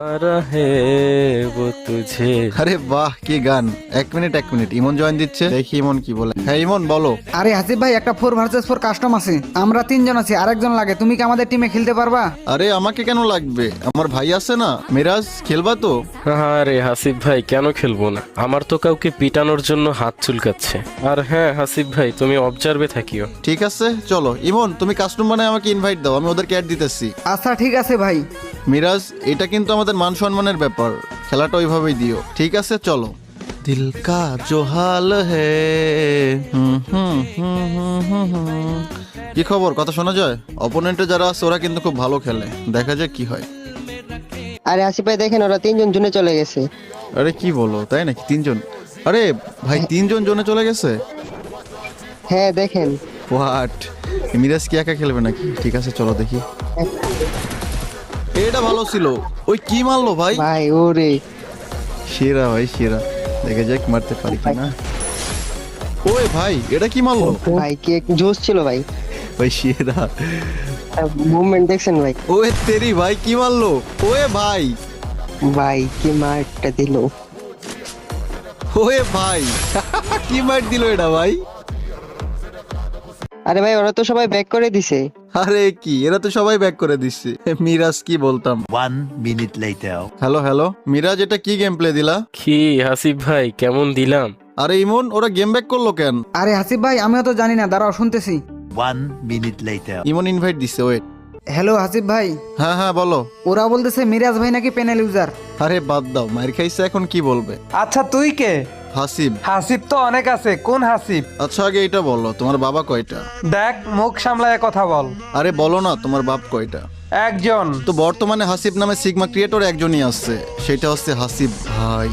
रहे वो तुझे। আরে বাহ কি গান! এক মিনিট ইমন জয়েন দিচ্ছে, দেখি ইমন কি বলে। হ্যাঁ ইমন বলো। আরে হাসিফ ভাই, একটা 4 ভার্সেস 4 কাস্টম আছে। আমরা 3 জন আছি, আরেকজন লাগে। তুমি কি আমাদের টিমে খেলতে পারবা? আরে আমাকে কেন লাগবে? আমার ভাই আছে না, মিরাজ, খেলবা তো? আরে হাসিফ ভাই, কেন খেলবো না? আমার তো কাউকে পিটানোর জন্য হাত চুলকাচ্ছে। আর হ্যাঁ হাসিফ ভাই, তুমি অবজার্ভে থাকিও। ঠিক আছে চলো। ইমন তুমি কাস্টম বানায় আমাকে ইনভাইট দাও, আমি ওদেরকে অ্যাড দিতেছি। আচ্ছা ঠিক আছে ভাই। মিরাজ, এটা কিন্তু আমাদের মান সম্মানের ব্যাপার, খেলাটা ওইভাবেই দিও। ঠিক আছে চলো। দিল কা জো হাল হে। কি খবর, কথা শোনা যায়? অপোনেন্টে যারা আছে ওরা কিন্তু খুব ভালো খেলে, দেখা যাক কি হয়। আরে আসিফ ভাই দেখেন, ওরা 3 জন জুনে চলে গেছে। আরে কি বলো, তাই নাকি? 3 জন? আরে ভাই 3 জন জোনে চলে গেছে? হ্যাঁ দেখেন। হোয়াট, মিরাজ কি একা খেলবে নাকি? ঠিক আছে চলো দেখি। এটা ভালো ছিল। ওই কি মারলো ভাই! ভাই ওরে সেরা ভাই সেরা, দেখে যাক মারতে পারি কিনা। ওই ভাই এটা কি মারলো! ভাই কি এক জোশ ছিল ভাই। ভাই সেরা। মুভমেন্ট দেখছেন ভাই? ওয়ে তেরি ভাই কি মারলো! ওয়ে ভাই, ভাই কি মারটা দিল। ওয়ে ভাই কি মার দিল এটা ভাই! আরে ভাই ওরা তো সবাই ব্যাক করে দিছে। আরে কি, এরা তো সবাই ব্যাক করে দিচ্ছে। মিরাজ কি বলতাম। 1 minute later. Hello hello Miraj, এটা কি গেম প্লে দিলা? কি হাসিফ ভাই, কেমন দিলাম? আরে ইমন, ওরা গেম ব্যাক করলো কেন? আরে হাসিফ ভাই, আমিও তো জানি না, দাঁড়াও শুনতেছি। 1 minute later. ইমন ইনভাইট দিছে, ওয়েট। হ্যালো হাসিফ ভাই, হ্যাঁ বলো। ওরা বলতেছে মিরাজ ভাই নাকি প্যানেল ইউজার। আরে বাদ দাও, মার খাইছে, এখন কি বলবে? আচ্ছা তুই কে? হাসিব। হাসিব তো অনেক আছে, কোন হাসিব? আচ্ছা আগে এটা বলো, তোমার বাবা কয়টা? দেখ মুখ সামলায় কথা বল। আরে বলো না, তোমার বাপ কয়টা? একজন। তো বর্তমানে হাসিব নামে সিগমা ক্রিয়েটর একজনই আছে, সেটা হচ্ছে হাসিব ভাই।